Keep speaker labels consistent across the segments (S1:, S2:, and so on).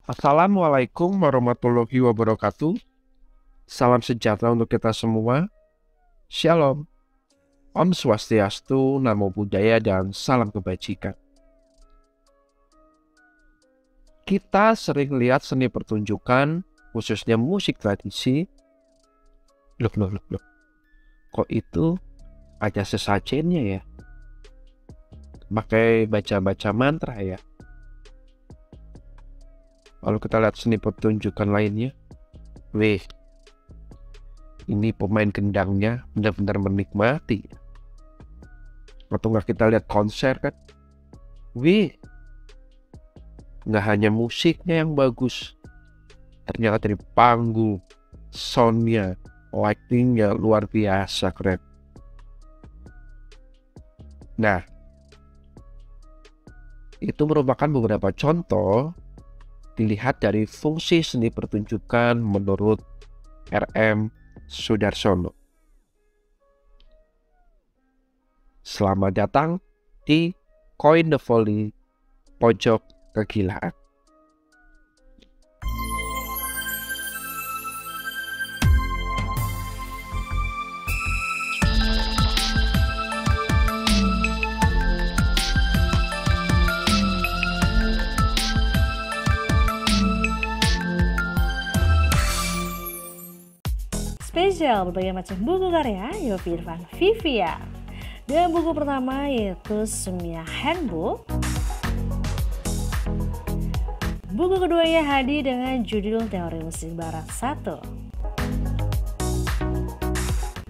S1: Assalamualaikum warahmatullahi wabarakatuh. Salam sejahtera untuk kita semua. Shalom. Om Swastiastu, Namo Buddhaya, dan salam kebajikan. Kita sering lihat seni pertunjukan, khususnya musik tradisi. Loh. Kok itu ada sesajennya ya? Pakai baca-baca mantra ya? Lalu kita lihat seni pertunjukan lainnya. Wih, ini pemain gendangnya benar-benar menikmati. Atau nggak kita lihat konser kan? Wih, nggak hanya musiknya yang bagus, ternyata dari panggung, soundnya, lightingnya luar biasa keren. Nah, itu merupakan beberapa contoh dilihat dari fungsi seni pertunjukan menurut R.M. Sudarsono. Selamat datang di Koin the Volley, pojok kegilaan.
S2: Spesial berbagai macam buku karya Yovie Irfan Vivian. Dengan buku pertama yaitu Sumia Handbook. Buku keduanya Hadi dengan judul Teori Musik Barat 1.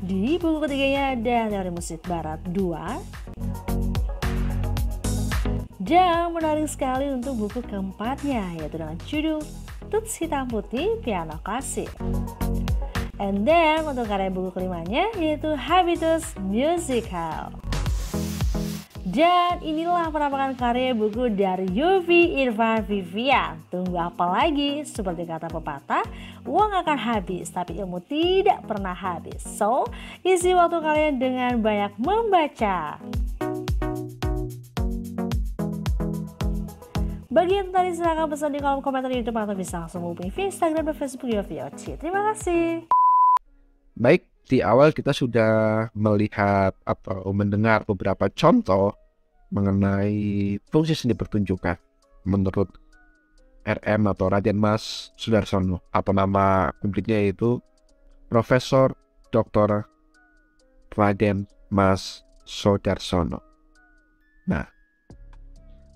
S2: Di buku ketiganya ada Teori Musik Barat 2. Dan menarik sekali untuk buku keempatnya yaitu dengan judul Tuts Hitam Putih Piano Klasik. And then untuk karya buku kelimanya yaitu Habitus Musical. Dan inilah penampakan karya buku dari Yovie Irfan Vivian. Tunggu apa lagi? Seperti kata pepatah, uang akan habis tapi ilmu tidak pernah habis. So, isi waktu kalian dengan banyak membaca. Bagi yang tadi silahkan pesan di kolom komentar YouTube atau bisa langsung hubungi via Instagram dan Facebook Yovie Oci. Terima kasih.
S1: Baik, di awal kita sudah melihat atau mendengar beberapa contoh mengenai fungsi seni pertunjukan menurut RM atau Raden Mas Sudarsono, atau nama komplitnya yaitu Profesor Dr. Raden Mas Sudarsono. Nah,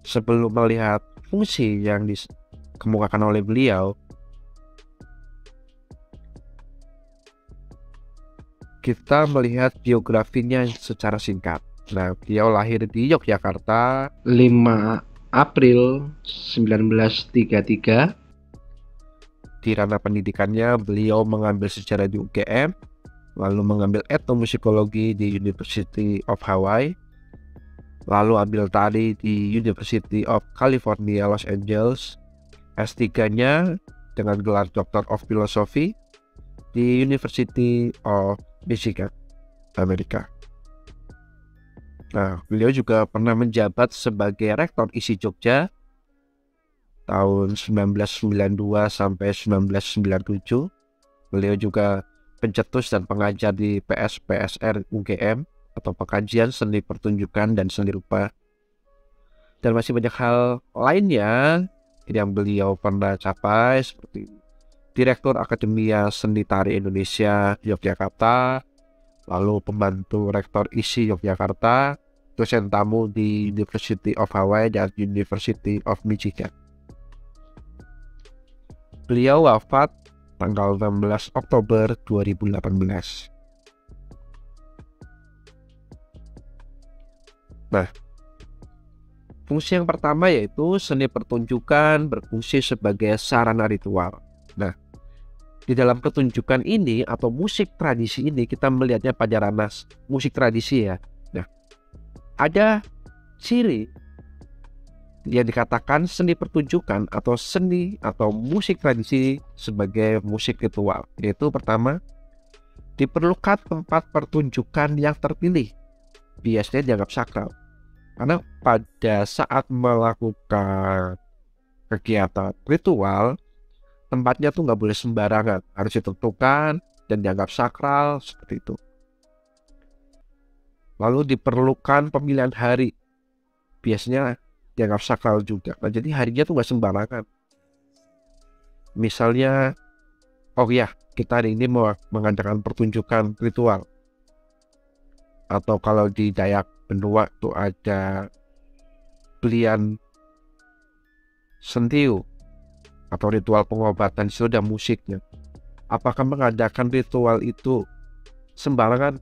S1: sebelum melihat fungsi yang dikemukakan oleh beliau, kita melihat biografinya secara singkat. Nah, beliau lahir di Yogyakarta 5 April 1933. Di ranah pendidikannya, beliau mengambil sejarah di UGM, lalu mengambil etnomusikologi di University of Hawaii, lalu ambil tari di University of California, Los Angeles. S3-nya dengan gelar Doctor of Philosophy di University of Michigan, Amerika. Nah, beliau juga pernah menjabat sebagai Rektor ISI Jogja tahun 1992 sampai 1997. Beliau juga pencetus dan pengajar di PSPSR UGM atau Pekajian Seni Pertunjukan dan Seni Rupa. Dan masih banyak hal lainnya yang beliau pernah capai seperti Direktur Akademia Seni Tari Indonesia Yogyakarta, lalu pembantu Rektor ISI Yogyakarta, dosen tamu di University of Hawaii dan University of Michigan. Beliau wafat tanggal 16 Oktober 2018. Nah, fungsi yang pertama yaitu seni pertunjukan berfungsi sebagai sarana ritual. Nah, di dalam pertunjukan ini atau musik tradisi ini kita melihatnya pada ranah musik tradisi ya. Nah, ada ciri yang dikatakan seni pertunjukan atau seni atau musik tradisi sebagai musik ritual. Yaitu pertama, diperlukan tempat pertunjukan yang terpilih, biasanya dianggap sakral. Karena pada saat melakukan kegiatan ritual, tempatnya tuh nggak boleh sembarangan, harus ditentukan dan dianggap sakral seperti itu. Lalu diperlukan pemilihan hari, biasanya dianggap sakral juga. Nah, jadi harinya tuh nggak sembarangan. Misalnya, oh ya, kita hari ini mau mengadakan pertunjukan ritual. Atau kalau di Dayak Benua tuh ada belian sentiu atau ritual pengobatan, itu ada musiknya. Apakah mengadakan ritual itu sembarangan?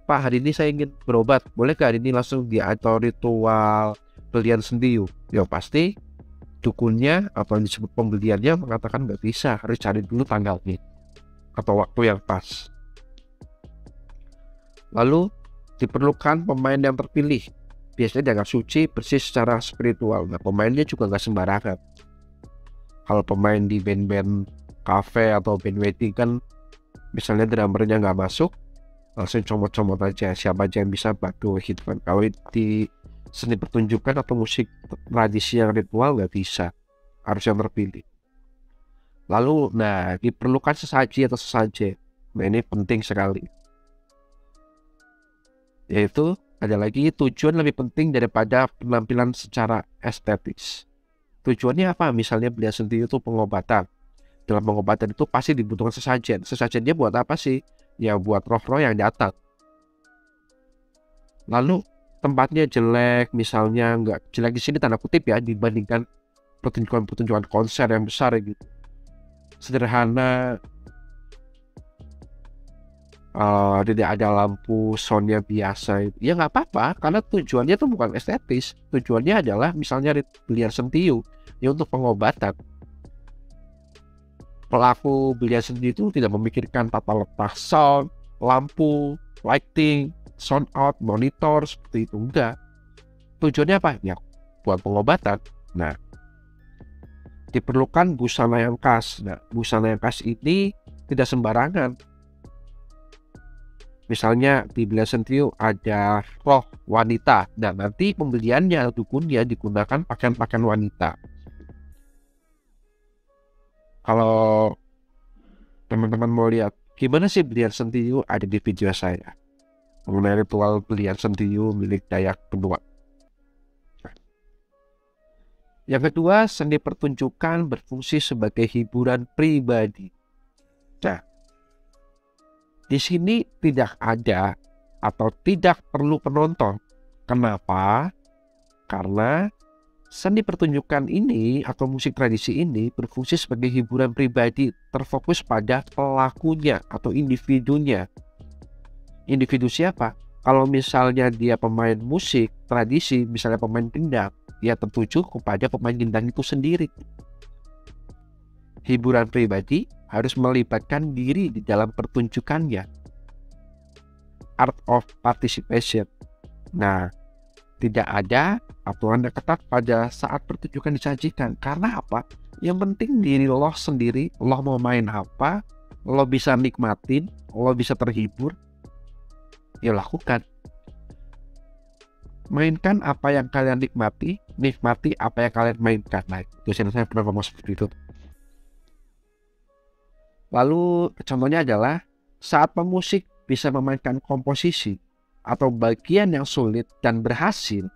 S1: Pak, hari ini saya ingin berobat, boleh gak hari ini langsung atau ritual belian sentiu? Ya pasti dukunnya atau yang disebut pembeliannya mengatakan nggak bisa, harus cari dulu tanggalnya atau waktu yang pas. Lalu diperlukan pemain yang terpilih, biasanya dianggap suci, bersih secara spiritual. Nah, pemainnya juga nggak sembarangan. Kalau pemain di band-band cafe atau band wedding kan, misalnya drummernya nggak masuk, langsung comot-comot aja, siapa aja yang bisa bantu gitu kan. Kalau di seni pertunjukan atau musik tradisi yang ritual nggak bisa, harus yang terpilih. Lalu, nah, diperlukan sesaji atau sesaje. Nah, ini penting sekali. Yaitu ada lagi tujuan lebih penting daripada penampilan secara estetis. Tujuannya apa? Misalnya belian sentiu itu pengobatan. Dalam pengobatan itu pasti dibutuhkan sesajen. Sesajennya buat apa sih? Ya buat roh-roh yang datang. Lalu tempatnya jelek, misalnya nggak jelek di sini tanda kutip ya, dibandingkan pertunjukan konser yang besar gitu. Sederhana, tidak ada lampu soundnya biasa, ya nggak apa-apa, karena tujuannya tuh bukan estetis. Tujuannya adalah misalnya belian sentiu ya untuk pengobatan. Pelaku belian sentiu itu tidak memikirkan tata letak sound, lampu, lighting, sound out, monitor seperti itu, enggak. Tujuannya apa? Ya buat pengobatan. Nah, diperlukan busana yang khas. Nah, busana yang khas ini tidak sembarangan. Misalnya di belian sentiu ada roh wanita. Nah, nanti pembeliannya atau dukunnya digunakan pakaian-pakaian wanita. Kalau teman-teman mau lihat gimana sih belian sentiu, ada di video saya mengenai ritual belian sentiu milik Dayak Benua. Yang kedua, seni pertunjukan berfungsi sebagai hiburan pribadi. Nah, di sini tidak ada atau tidak perlu penonton. Kenapa? Karena seni pertunjukan ini atau musik tradisi ini berfungsi sebagai hiburan pribadi, terfokus pada pelakunya atau individunya. Individu siapa? Kalau misalnya dia pemain musik tradisi, misalnya pemain gendang, dia tertuju kepada pemain gendang itu sendiri. Hiburan pribadi harus melibatkan diri di dalam pertunjukannya. Art of participation. Nah, tidak ada aturan yang ketat pada saat pertunjukan disajikan. Karena apa? Yang penting diri lo sendiri, lo mau main apa, lo bisa nikmatin, lo bisa terhibur, ya lakukan. Mainkan apa yang kalian nikmati, nikmati apa yang kalian mainkan. Nah, dosen saya pernah ngomong seperti itu. Lalu contohnya adalah saat pemusik bisa memainkan komposisi atau bagian yang sulit dan berhasil,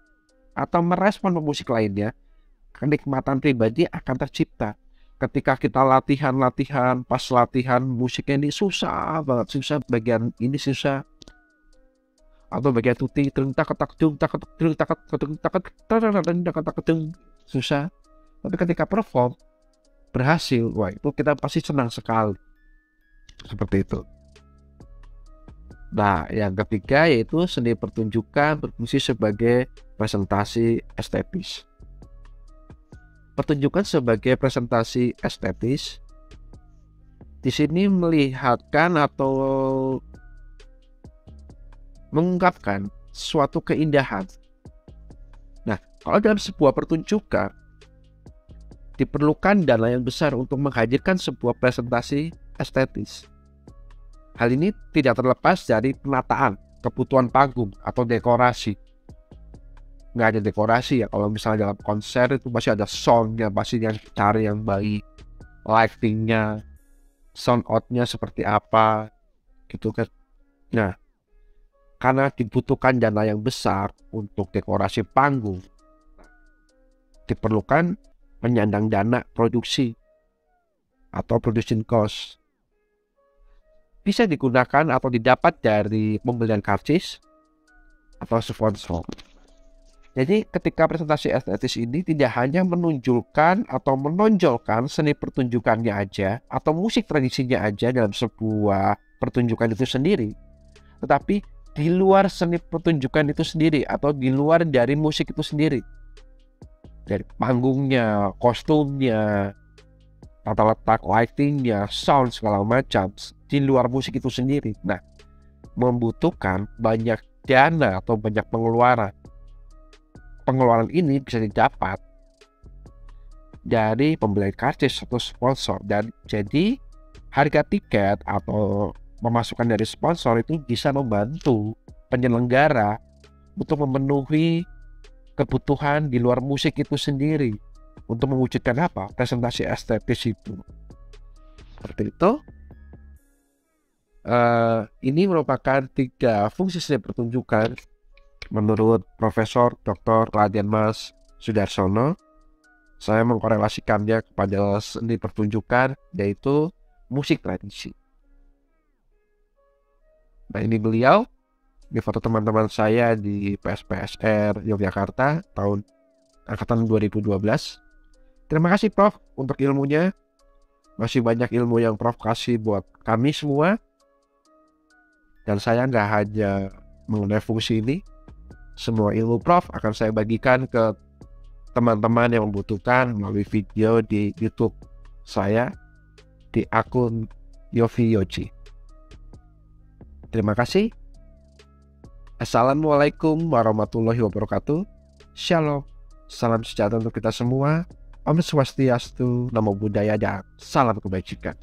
S1: atau merespon pemusik lainnya, kenikmatan pribadi akan tercipta. Ketika kita latihan, pas latihan musiknya ini susah banget, susah bagian ini susah, atau bagian tuti susah, tapi ketika perform berhasil, wah itu kita pasti senang sekali. Seperti itu. Nah, yang ketiga yaitu seni pertunjukan berfungsi sebagai presentasi estetis. Pertunjukan sebagai presentasi estetis di sini melihatkan atau mengungkapkan suatu keindahan. Nah, kalau dalam sebuah pertunjukan diperlukan dana yang besar untuk menghadirkan sebuah presentasi estetis. Hal ini tidak terlepas dari penataan, kebutuhan panggung atau dekorasi. nggak ada dekorasi ya. Kalau misalnya dalam konser itu pasti ada soundnya, pasti yang cari yang baik, lightingnya, sound outnya seperti apa gitu kan. Nah, karena dibutuhkan dana yang besar untuk dekorasi panggung, diperlukan penyandang dana produksi atau production cost. Bisa digunakan atau didapat dari pembelian karcis atau sponsor. Jadi ketika presentasi estetis ini tidak hanya menunjukkan atau menonjolkan seni pertunjukannya aja atau musik tradisinya aja dalam sebuah pertunjukan itu sendiri, tetapi di luar seni pertunjukan itu sendiri atau di luar dari musik itu sendiri, dari panggungnya, kostumnya, tata letak lightingnya, sound segala macam di luar musik itu sendiri. Nah, membutuhkan banyak dana atau banyak pengeluaran. Pengeluaran ini bisa didapat dari pembelian karcis atau sponsor, dan jadi harga tiket atau pemasukan dari sponsor itu bisa membantu penyelenggara untuk memenuhi kebutuhan di luar musik itu sendiri untuk mewujudkan apa? Presentasi estetis itu. Seperti itu. Ini merupakan 3 fungsi seni pertunjukan menurut Profesor Dr. Raden Mas Sudarsono. Saya mengkorelasikannya kepada seni pertunjukan, yaitu musik tradisi. Nah, ini beliau, di foto teman-teman saya di PSPSR Yogyakarta tahun angkatan 2012. Terima kasih Prof untuk ilmunya. Masih banyak ilmu yang Prof kasih buat kami semua. Dan saya nggak hanya mengenai fungsi ini, semua ilmu Prof akan saya bagikan ke teman-teman yang membutuhkan melalui video di YouTube saya di akun Yofi Yoji. Terima kasih. Assalamualaikum warahmatullahi wabarakatuh. Shalom. Salam sejahtera untuk kita semua. Om Swastiastu, Namo Buddhaya, dan salam kebajikan.